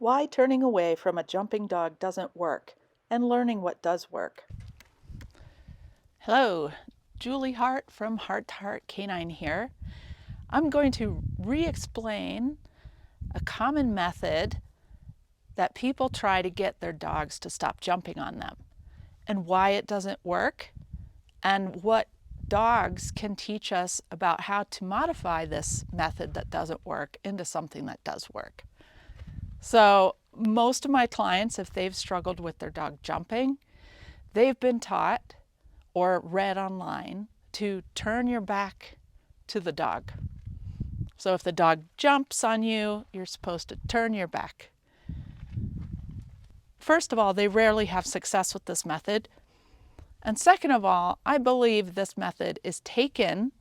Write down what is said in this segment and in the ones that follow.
Why turning away from a jumping dog doesn't work, and learning what does work. Hello, Julie Hart from Heart to Heart Canine here. I'm going to re-explain a common method that people try to get their dogs to stop jumping on them, and why it doesn't work, and what dogs can teach us about how to modify this method that doesn't work into something that does work. So most of my clients, if they've struggled with their dog jumping, they've been taught or read online to turn your back to the dog. So if the dog jumps on you, you're supposed to turn your back. First of all, they rarely have success with this method. And second of all, I believe this method is taken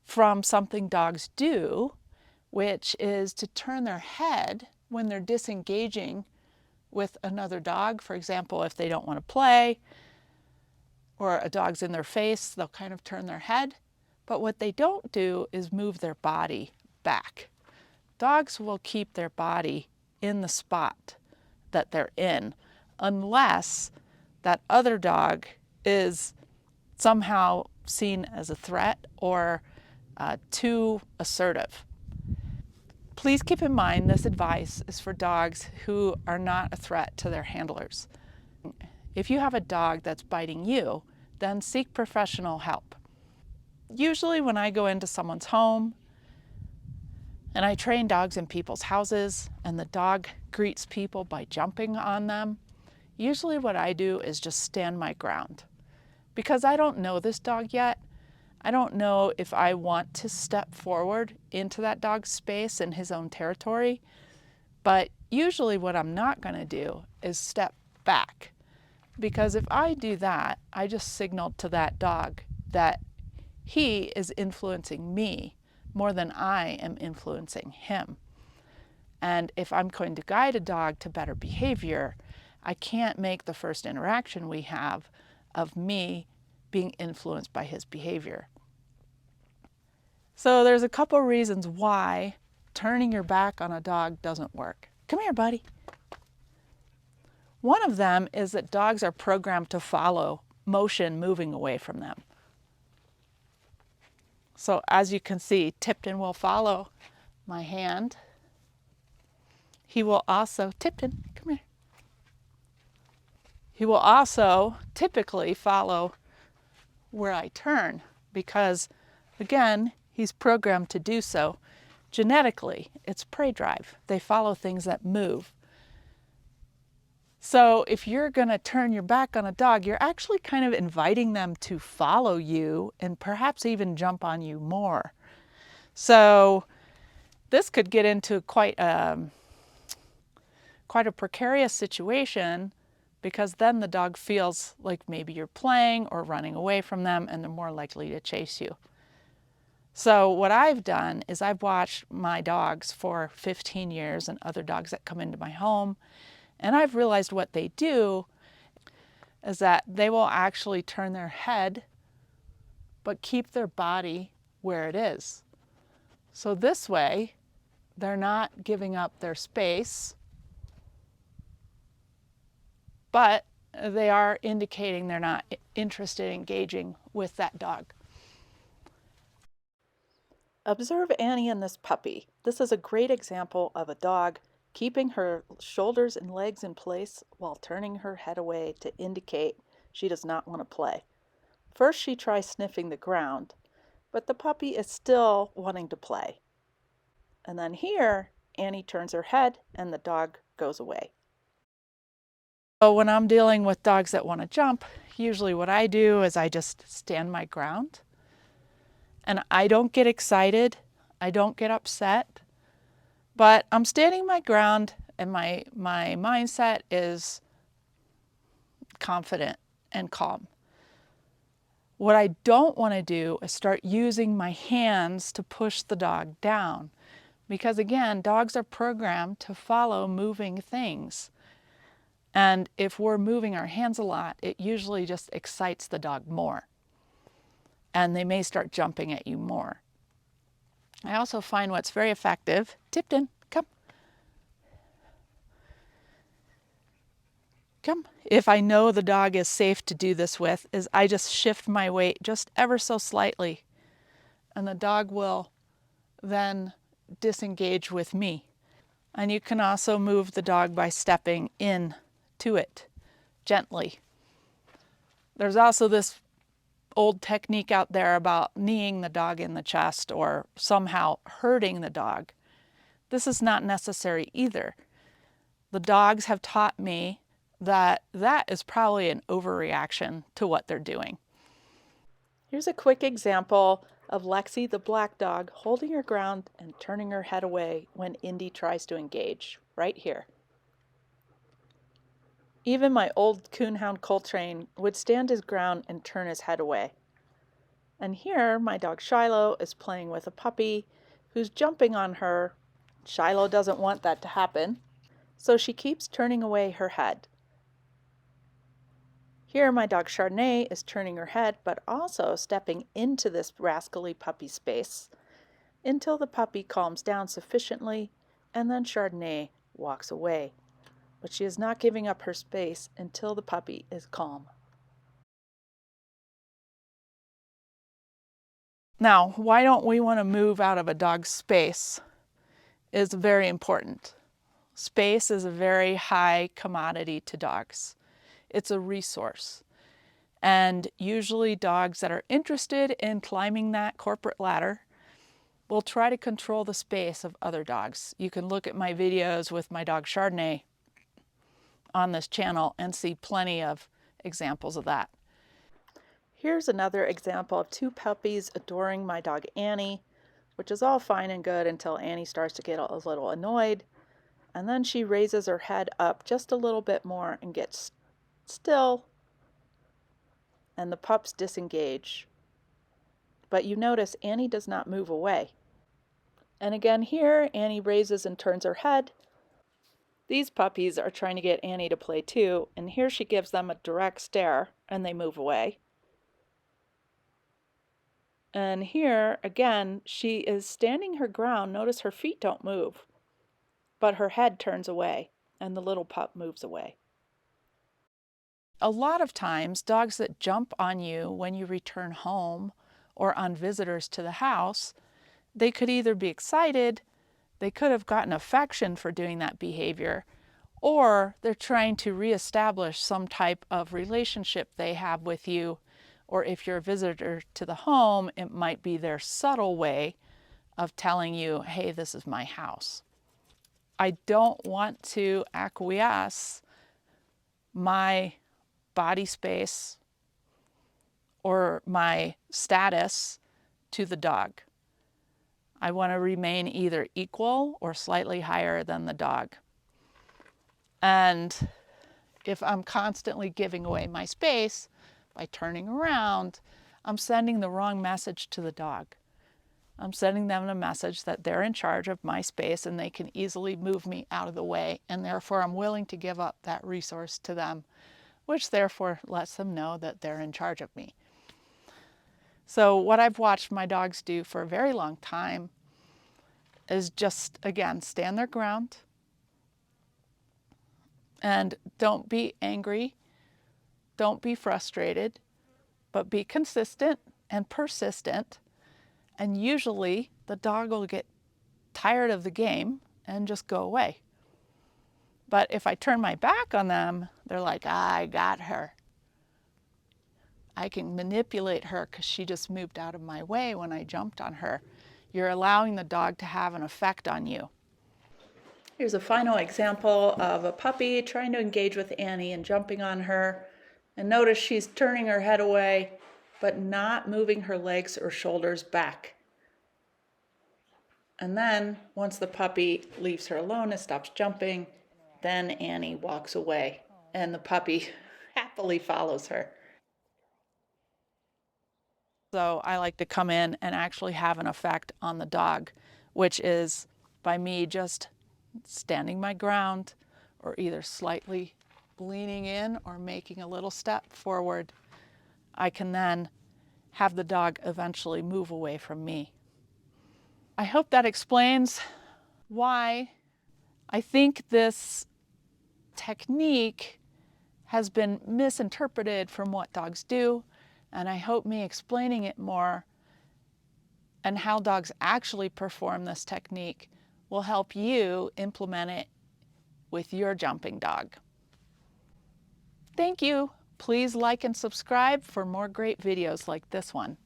from something dogs do, which is to turn their head when they're disengaging with another dog. For example, if they don't want to play or a dog's in their face, they'll kind of turn their head. But what they don't do is move their body back. Dogs will keep their body in the spot that they're in unless that other dog is somehow seen as a threat or too assertive. Please keep in mind this advice is for dogs who are not a threat to their handlers. If you have a dog that's biting you, then seek professional help. Usually when I go into someone's home and I train dogs in people's houses and the dog greets people by jumping on them, usually what I do is just stand my ground. Because I don't know this dog yet, I don't know if I want to step forward into that dog's space in his own territory, but usually what I'm not going to do is step back. Because if I do that, I just signaled to that dog that he is influencing me more than I am influencing him. And if I'm going to guide a dog to better behavior, I can't make the first interaction we have of me being influenced by his behavior. So there's a couple reasons why turning your back on a dog doesn't work. Come here, buddy. One of them is that dogs are programmed to follow motion moving away from them. So as you can see, Tipton will follow my hand. He will also, Tipton, come here. He will also typically follow where I turn because, again, he's programmed to do so. Genetically, it's prey drive. They follow things that move. So if you're going to turn your back on a dog, you're actually kind of inviting them to follow you and perhaps even jump on you more. So this could get into quite a precarious situation because then the dog feels like maybe you're playing or running away from them and they're more likely to chase you. So what I've done is I've watched my dogs for 15 years and other dogs that come into my home, and I've realized what they do is that they will actually turn their head but keep their body where it is. So this way, they're not giving up their space, but they are indicating they're not interested in engaging with that dog. Observe Annie and this puppy. This is a great example of a dog keeping her shoulders and legs in place while turning her head away to indicate she does not want to play. First she tries sniffing the ground, but the puppy is still wanting to play. And then here, Annie turns her head and the dog goes away. So when I'm dealing with dogs that want to jump, usually what I do is I just stand my ground. And I don't get excited, I don't get upset, but I'm standing my ground and my mindset is confident and calm. What I don't want to do is start using my hands to push the dog down because again, dogs are programmed to follow moving things. And if we're moving our hands a lot, it usually just excites the dog more. And they may start jumping at you more. I also find what's very effective, Tipton, come. Come. If I know the dog is safe to do this with, is I just shift my weight just ever so slightly, and the dog will then disengage with me. And you can also move the dog by stepping in to it gently. There's also this old technique out there about kneeing the dog in the chest or somehow hurting the dog. This is not necessary either. The dogs have taught me that that is probably an overreaction to what they're doing. Here's a quick example of Lexi the black dog holding her ground and turning her head away when Indy tries to engage, right here. Even my old coonhound Coltrane would stand his ground and turn his head away. And here my dog Shiloh is playing with a puppy who's jumping on her. Shiloh doesn't want that to happen, so she keeps turning away her head. Here my dog Chardonnay is turning her head, but also stepping into this rascally puppy space until the puppy calms down sufficiently, and then Chardonnay walks away. But she is not giving up her space until the puppy is calm. Now, why don't we want to move out of a dog's space is very important. Space is a very high commodity to dogs. It's a resource. And usually dogs that are interested in climbing that corporate ladder will try to control the space of other dogs. You can look at my videos with my dog Chardonnay on this channel and see plenty of examples of that. Here's another example of two puppies adoring my dog Annie, which is all fine and good until Annie starts to get a little annoyed. And then she raises her head up just a little bit more and gets still, and the pups disengage. But you notice Annie does not move away. And again here, Annie raises and turns her head. These puppies are trying to get Annie to play too, and here she gives them a direct stare and they move away. And here, again, she is standing her ground. Notice her feet don't move, but her head turns away and the little pup moves away. A lot of times, dogs that jump on you when you return home or on visitors to the house, they could either be excited, they could have gotten affection for doing that behavior, or they're trying to reestablish some type of relationship they have with you. Or if you're a visitor to the home, it might be their subtle way of telling you, hey, this is my house. I don't want to acquiesce my body space or my status to the dog. I want to remain either equal or slightly higher than the dog. And if I'm constantly giving away my space by turning around, I'm sending the wrong message to the dog. I'm sending them a message that they're in charge of my space and they can easily move me out of the way, and therefore I'm willing to give up that resource to them, which therefore lets them know that they're in charge of me. So what I've watched my dogs do for a very long time is just, again, stand their ground and don't be angry, don't be frustrated, but be consistent and persistent. And usually the dog will get tired of the game and just go away. But if I turn my back on them, they're like, I got her. I can manipulate her because she just moved out of my way when I jumped on her. You're allowing the dog to have an effect on you. Here's a final example of a puppy trying to engage with Annie and jumping on her. And notice she's turning her head away, but not moving her legs or shoulders back. And then once the puppy leaves her alone and stops jumping, then Annie walks away and the puppy happily follows her. So I like to come in and actually have an effect on the dog, which is by me just standing my ground or either slightly leaning in or making a little step forward. I can then have the dog eventually move away from me. I hope that explains why I think this technique has been misinterpreted from what dogs do, and I hope me explaining it more and how dogs actually perform this technique will help you implement it with your jumping dog. Thank you. Please like and subscribe for more great videos like this one.